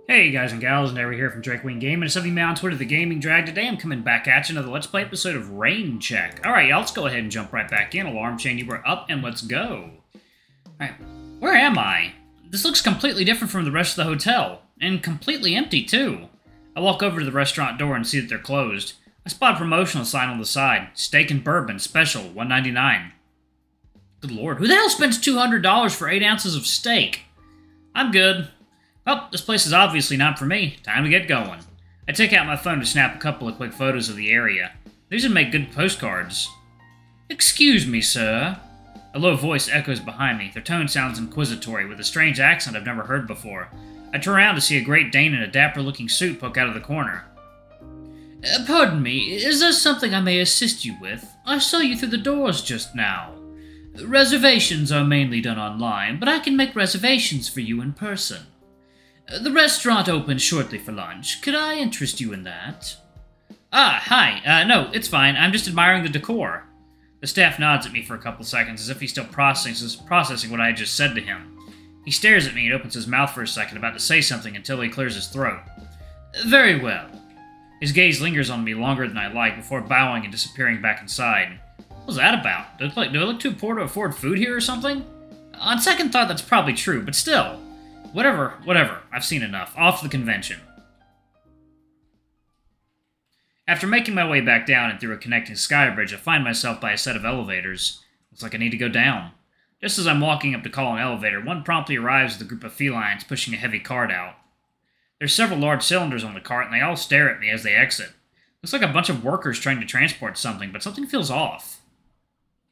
Hey guys and gals, Never here from Drakewing Game, and some of you on Twitter, The Gaming Drag. Today I'm coming back at you another Let's Play episode of Rain Check. Alright, y'all, let's go ahead and jump right back in. Alarm chain, you were up, and let's go. Alright, where am I? This looks completely different from the rest of the hotel, and completely empty too. I walk over to the restaurant door and see that they're closed. I spot a promotional sign on the side, steak and bourbon, special, $1.99. Good lord, who the hell spends $200 for 8 ounces of steak? I'm good. Well, this place is obviously not for me. Time to get going. I take out my phone to snap a couple of quick photos of the area. These would make good postcards. Excuse me, sir. A low voice echoes behind me. Their tone sounds inquisitory, with a strange accent I've never heard before. I turn around to see a Great Dane in a dapper-looking suit poke out of the corner. Pardon me, is there something I may assist you with? I saw you through the doors just now. Reservations are mainly done online, but I can make reservations for you in person. The restaurant opens shortly for lunch. Could I interest you in that? Ah, hi. No, it's fine. I'm just admiring the decor. The staff nods at me for a couple seconds as if he's still processing what I had just said to him. He stares at me and opens his mouth for a second, about to say something until he clears his throat. Very well. His gaze lingers on me longer than I like before bowing and disappearing back inside. What was that about? Do I look too poor to afford food here or something? On second thought, that's probably true, but still. Whatever. I've seen enough. Off to the convention. After making my way back down and through a connecting sky bridge, I find myself by a set of elevators. Looks like I need to go down. Just as I'm walking up to call an elevator, one promptly arrives with a group of felines pushing a heavy cart out. There's several large cylinders on the cart, and they all stare at me as they exit. Looks like a bunch of workers trying to transport something, but something feels off.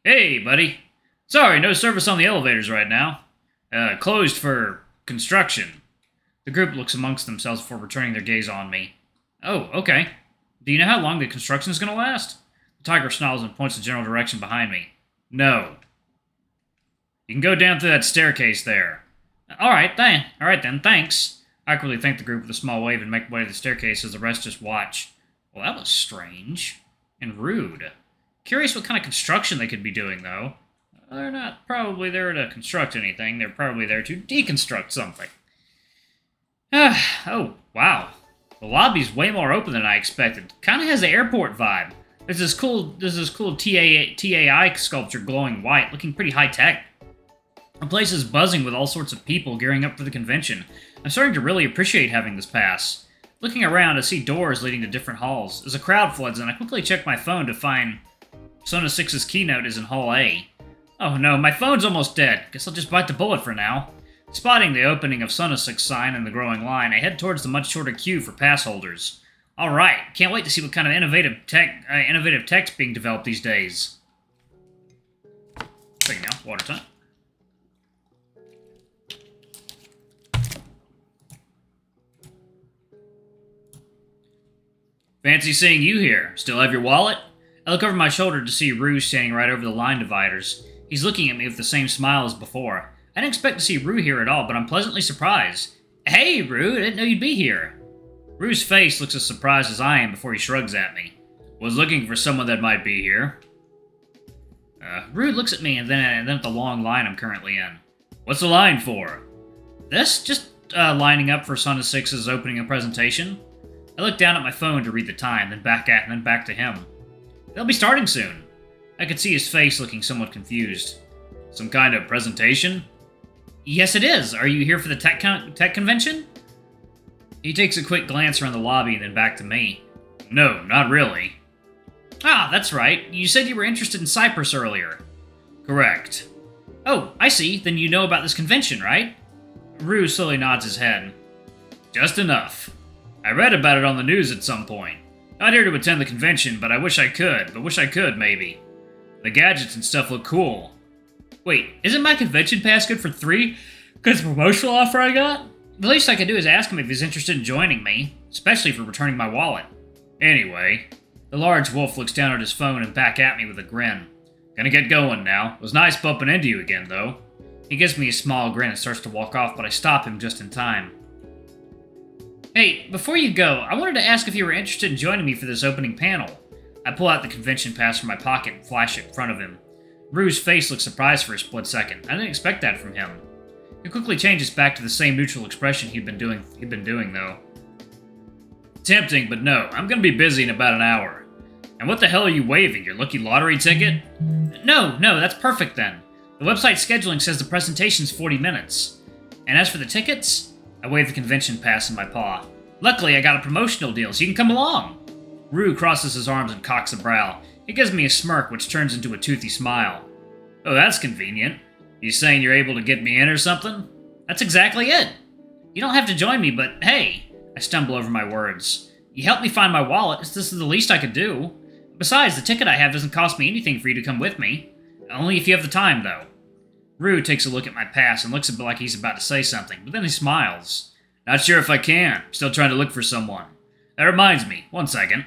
Hey, buddy. Sorry, no service on the elevators right now. Closed for construction. The group looks amongst themselves before returning their gaze on me. Oh, okay. Do you know how long the construction is going to last? The tiger snarls and points the general direction behind me. No. You can go down through that staircase there. Alright then, thanks. I awkwardly thank the group with a small wave and make my way to the staircase as the rest just watch. Well, that was strange. And rude. Curious what kind of construction they could be doing, though. They're not probably there to construct anything. They're probably there to deconstruct something. Oh, wow. The lobby's way more open than I expected. Kind of has the airport vibe. There's this cool TAI sculpture glowing white, looking pretty high-tech. The place is buzzing with all sorts of people gearing up for the convention. I'm starting to really appreciate having this pass. Looking around, I see doors leading to different halls. As a crowd floods in, I quickly check my phone to find Persona 6's keynote is in Hall A. Oh no, my phone's almost dead. Guess I'll just bite the bullet for now. Spotting the opening of Persona 6 sign in the growing line, I head towards the much shorter queue for pass holders. Alright, can't wait to see what kind of innovative tech's being developed these days. Second now, water time. Fancy seeing you here. Still have your wallet? I look over my shoulder to see Rhou standing right over the line dividers. He's looking at me with the same smile as before. I didn't expect to see Rhou here at all, but I'm pleasantly surprised. Hey, Rhou, I didn't know you'd be here. Ru's face looks as surprised as I am before he shrugs at me. Was looking for someone that might be here. Rhou looks at me and then at the long line I'm currently in. What's the line for? This? Just lining up for Persona 6's opening and presentation. I look down at my phone to read the time, then back to him. They'll be starting soon. I could see his face looking somewhat confused. Some kind of presentation? Yes, it is. Are you here for the tech convention? He takes a quick glance around the lobby and then back to me. No, not really. Ah, that's right. You said you were interested in Cyprus earlier. Correct. Oh, I see. Then you know about this convention, right? Rhou slowly nods his head. Just enough. I read about it on the news at some point. Not here to attend the convention, but I wish I could, maybe. The gadgets and stuff look cool. Wait, isn't my convention pass good for 3? Because the promotional offer I got? The least I can do is ask him if he's interested in joining me, especially for returning my wallet. Anyway, the large wolf looks down at his phone and back at me with a grin. Gonna get going now. It was nice bumping into you again, though. He gives me a small grin and starts to walk off, but I stop him just in time. Hey, before you go, I wanted to ask if you were interested in joining me for this opening panel. I pull out the convention pass from my pocket and flash it in front of him. Rhu's face looks surprised for a split second. I didn't expect that from him. He quickly changes back to the same neutral expression he'd been doing though. Tempting, but no. I'm gonna be busy in about an hour. And what the hell are you waving? Your lucky lottery ticket? No, that's perfect then. The website scheduling says the presentation's 40 minutes. And as for the tickets, I wave the convention pass in my paw. Luckily, I got a promotional deal, so you can come along. Rhou crosses his arms and cocks a brow. He gives me a smirk, which turns into a toothy smile. Oh, that's convenient. You saying you're able to get me in or something? That's exactly it. You don't have to join me, but hey, I stumble over my words. You helped me find my wallet, this is the least I could do. Besides, the ticket I have doesn't cost me anything for you to come with me. Only if you have the time, though. Rhou takes a look at my pass and looks a bit like he's about to say something, but then he smiles. Not sure if I can. Still trying to look for someone. That reminds me. 1 second.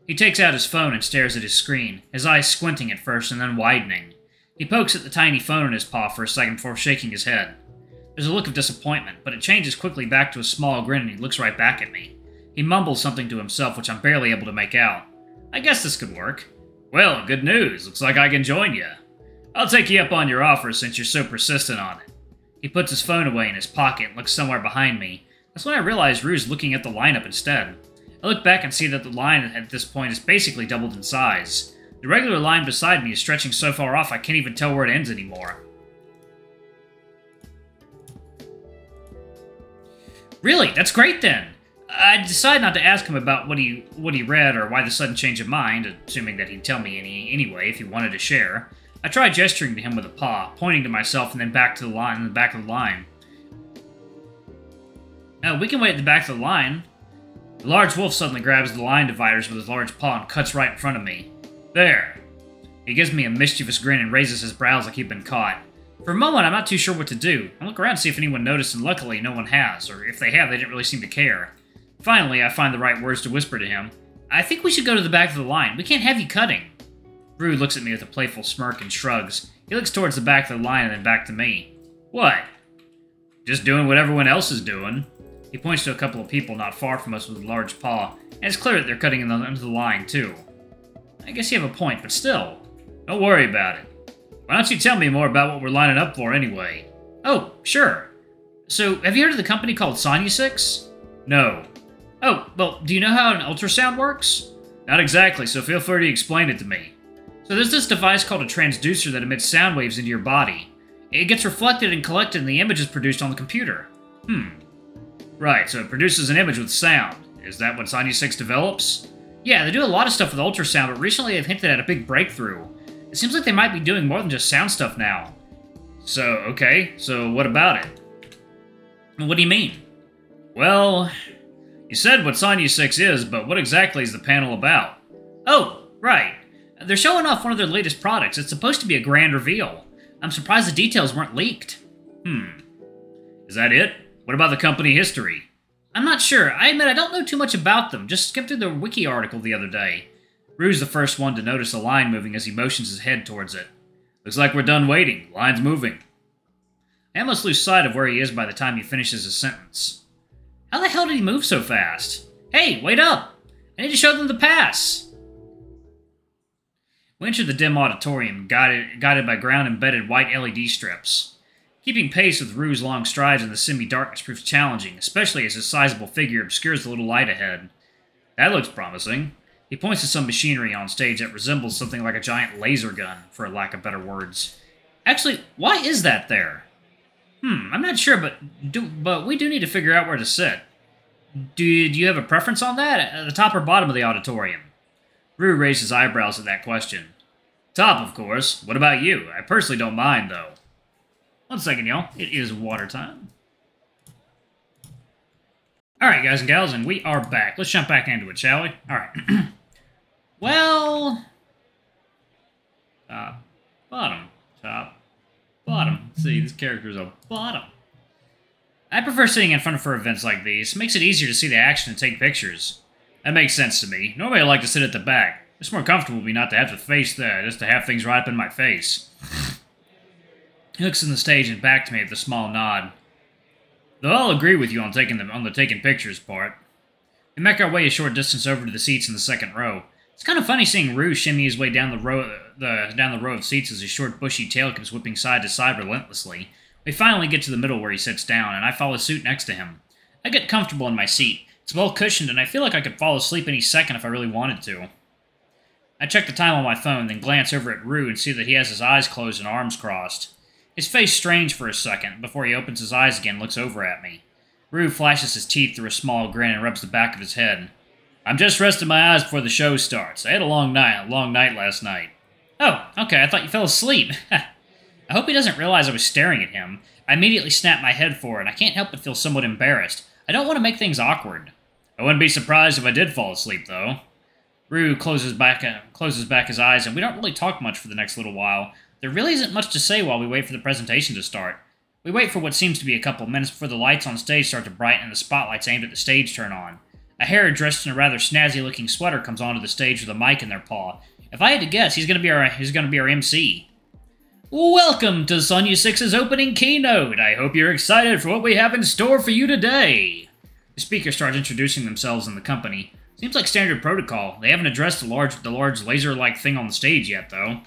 He takes out his phone and stares at his screen, his eyes squinting at first and then widening. He pokes at the tiny phone in his paw for a second before shaking his head. There's a look of disappointment, but it changes quickly back to a small grin and he looks right back at me. He mumbles something to himself which I'm barely able to make out. I guess this could work. Well, good news. Looks like I can join you. I'll take you up on your offer since you're so persistent on it. He puts his phone away in his pocket and looks somewhere behind me. That's when I realize Rhu's looking at the lineup instead. I look back and see that the line at this point is basically doubled in size. The regular line beside me is stretching so far off I can't even tell where it ends anymore. Really? That's great then! I decide not to ask him about what he read or why the sudden change of mind, assuming that he'd tell me anyway if he wanted to share. I try gesturing to him with a paw, pointing to myself and then back to the line in the back of the line. We can wait at the back of the line. The large wolf suddenly grabs the line dividers with his large paw and cuts right in front of me. There. He gives me a mischievous grin and raises his brows like he'd been caught. For a moment, I'm not too sure what to do. I look around to see if anyone noticed, and luckily no one has, or if they have, they didn't really seem to care. Finally, I find the right words to whisper to him. I think we should go to the back of the line. We can't have you cutting. Rhou looks at me with a playful smirk and shrugs. He looks towards the back of the line and then back to me. What? Just doing what everyone else is doing. He points to a couple of people not far from us with a large paw, and it's clear that they're cutting into the line, too. I guess you have a point, but still. Don't worry about it. Why don't you tell me more about what we're lining up for anyway? Oh, sure. So, have you heard of the company called Sonya 6? No. Oh, well, do you know how an ultrasound works? Not exactly, so feel free to explain it to me. So there's this device called a transducer that emits sound waves into your body. It gets reflected and collected and the image is produced on the computer. Right, so it produces an image with sound. Is that what Sonya 6 develops? Yeah, they do a lot of stuff with ultrasound, but recently they've hinted at a big breakthrough. It seems like they might be doing more than just sound stuff now. So what about it? What do you mean? Well, you said what Sonya 6 is, but what exactly is the panel about? Oh, right. They're showing off one of their latest products. It's supposed to be a grand reveal. I'm surprised the details weren't leaked. Is that it? What about the company history? I'm not sure. I admit I don't know too much about them. Just skimmed through the wiki article the other day. Rhu's the first one to notice a line moving as he motions his head towards it. Looks like we're done waiting. Line's moving. I almost lose sight of where he is by the time he finishes his sentence. How the hell did he move so fast? Hey, wait up! I need to show them the pass! We enter the dim auditorium, guided by ground-embedded white LED strips. Keeping pace with Rhu's long strides in the semi-darkness proves challenging, especially as his sizable figure obscures the little light ahead. That looks promising. He points to some machinery on stage that resembles something like a giant laser gun, for a lack of better words. Actually, why is that there? I'm not sure, but we do need to figure out where to sit. Do you have a preference on that? At the top or bottom of the auditorium? Rhou raised his eyebrows at that question. Top, of course. What about you? I personally don't mind, though. 1 second, y'all. It is water time. Alright, guys and gals, and we are back. Let's jump back into it, shall we? Alright. Well... Top, bottom, top, bottom. See, this character's a bottom. I prefer sitting in front for events like these. It makes it easier to see the action and take pictures. That makes sense to me. Normally I like to sit at the back. It's more comfortable for me not to have to face just to have things right up in my face. He looks in the stage and back to me with a small nod. Though I'll agree with you on the taking pictures part. We make our way a short distance over to the seats in the second row. It's kind of funny seeing Rhou shimmy his way down the row of seats as his short bushy tail comes whipping side to side relentlessly. We finally get to the middle where he sits down, and I follow suit next to him. I get comfortable in my seat. It's well cushioned, and I feel like I could fall asleep any second if I really wanted to. I check the time on my phone, then glance over at Rhou and see that he has his eyes closed and arms crossed. His face strains for a second, before he opens his eyes again and looks over at me. Rhou flashes his teeth through a small grin and rubs the back of his head. I'm just resting my eyes before the show starts. I had a long night last night. Oh, okay, I thought you fell asleep. I hope he doesn't realize I was staring at him. I immediately snap my head forward, and I can't help but feel somewhat embarrassed. I don't want to make things awkward. I wouldn't be surprised if I did fall asleep, though. Rhou closes back his eyes, and we don't really talk much for the next little while. There really isn't much to say while we wait for the presentation to start. We wait for what seems to be a couple minutes before the lights on stage start to brighten and the spotlights aimed at the stage turn on. A hare dressed in a rather snazzy-looking sweater comes onto the stage with a mic in their paw. If I had to guess, he's going to be our MC. Welcome to Sonya 6's opening keynote. I hope you're excited for what we have in store for you today. The speakers start introducing themselves and the company. Seems like standard protocol. They haven't addressed the large laser-like thing on the stage yet, though.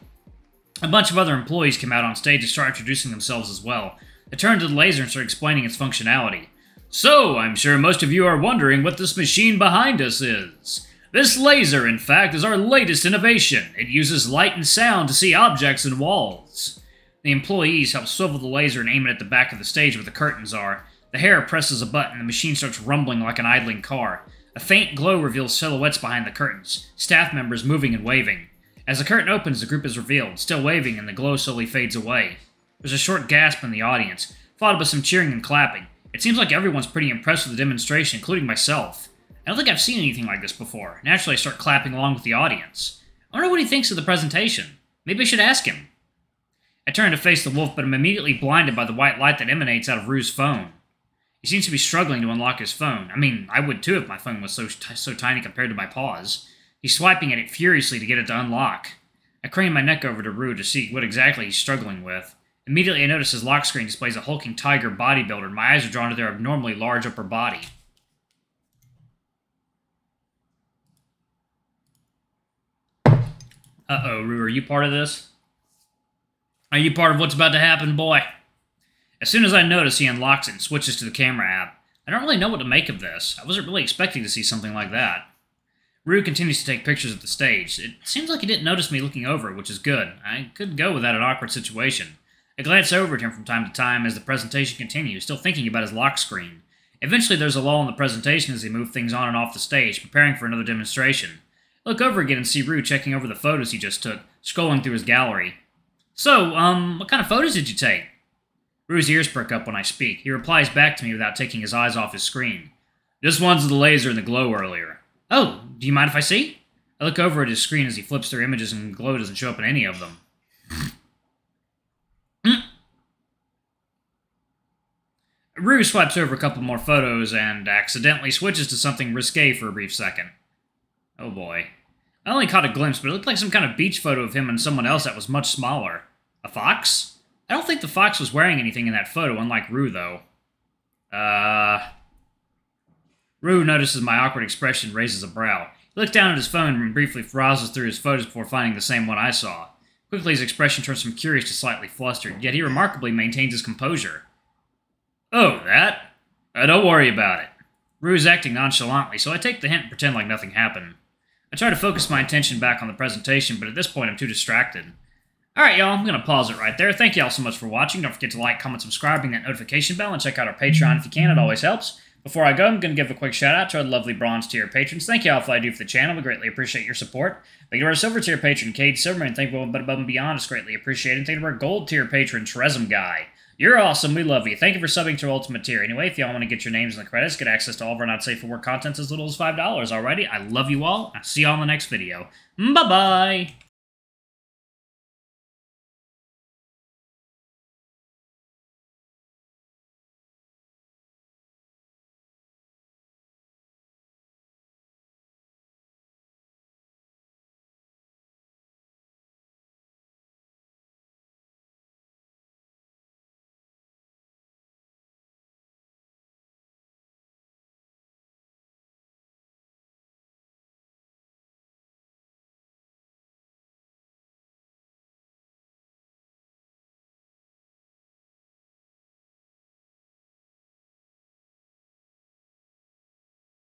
A bunch of other employees come out on stage and start introducing themselves as well. They turn to the laser and start explaining its functionality. So, I'm sure most of you are wondering what this machine behind us is. This laser, in fact, is our latest innovation. It uses light and sound to see objects and walls. The employees help swivel the laser and aim it at the back of the stage where the curtains are. The hare presses a button and the machine starts rumbling like an idling car. A faint glow reveals silhouettes behind the curtains, staff members moving and waving. As the curtain opens, the group is revealed, still waving, and the glow slowly fades away. There's a short gasp in the audience, followed by some cheering and clapping. It seems like everyone's pretty impressed with the demonstration, including myself. I don't think I've seen anything like this before. Naturally, I start clapping along with the audience. I wonder what he thinks of the presentation. Maybe I should ask him. I turn to face the wolf, but I'm immediately blinded by the white light that emanates out of Rhu's phone. He seems to be struggling to unlock his phone. I mean, I would too if my phone was so tiny compared to my paws. He's swiping at it furiously to get it to unlock. I crane my neck over to Rhou to see what exactly he's struggling with. Immediately I notice his lock screen displays a hulking tiger bodybuilder, and my eyes are drawn to their abnormally large upper body. Uh-oh, Rhou, are you part of this? Are you part of what's about to happen, boy? As soon as I notice, he unlocks it and switches to the camera app. I don't really know what to make of this. I wasn't really expecting to see something like that. Rhou continues to take pictures of the stage. It seems like he didn't notice me looking over, which is good. I could go without an awkward situation. I glance over at him from time to time as the presentation continues, still thinking about his lock screen. Eventually there's a lull in the presentation as they move things on and off the stage, preparing for another demonstration. I look over again and see Rhou checking over the photos he just took, scrolling through his gallery. So, what kind of photos did you take? Rhu's ears perk up when I speak. He replies back to me without taking his eyes off his screen. Just ones of the laser and the glow earlier. Oh, do you mind if I see? I look over at his screen as he flips through images and the glow doesn't show up in any of them. Rhou swipes over a couple more photos and accidentally switches to something risque for a brief second. Oh boy. I only caught a glimpse, but it looked like some kind of beach photo of him and someone else that was much smaller. A fox? I don't think the fox was wearing anything in that photo, unlike Rhou, though. Rhou notices my awkward expression and raises a brow. He looks down at his phone and briefly browses through his photos before finding the same one I saw. Quickly, his expression turns from curious to slightly flustered, yet he remarkably maintains his composure. Oh, that? Don't worry about it. Rhu's acting nonchalantly, so I take the hint and pretend like nothing happened. I try to focus my attention back on the presentation, but at this point I'm too distracted. Alright, y'all, I'm going to pause it right there. Thank y'all so much for watching. Don't forget to like, comment, subscribe, ring that notification bell, and check out our Patreon if you can. It always helps. Before I go, I'm going to give a quick shout out to our lovely bronze tier patrons. Thank y'all for all you do for the channel. We greatly appreciate your support. Thank you to our silver tier patron, Cade Silverman. Thank you above and beyond. It's greatly appreciated. Thank you to our gold tier patron, Tresem Guy. You're awesome. We love you. Thank you for subbing to our ultimate tier. Anyway, if y'all want to get your names in the credits, get access to all of our not safe for work content as little as $5. Alrighty, I love you all. I'll see y'all in the next video. Bye-bye.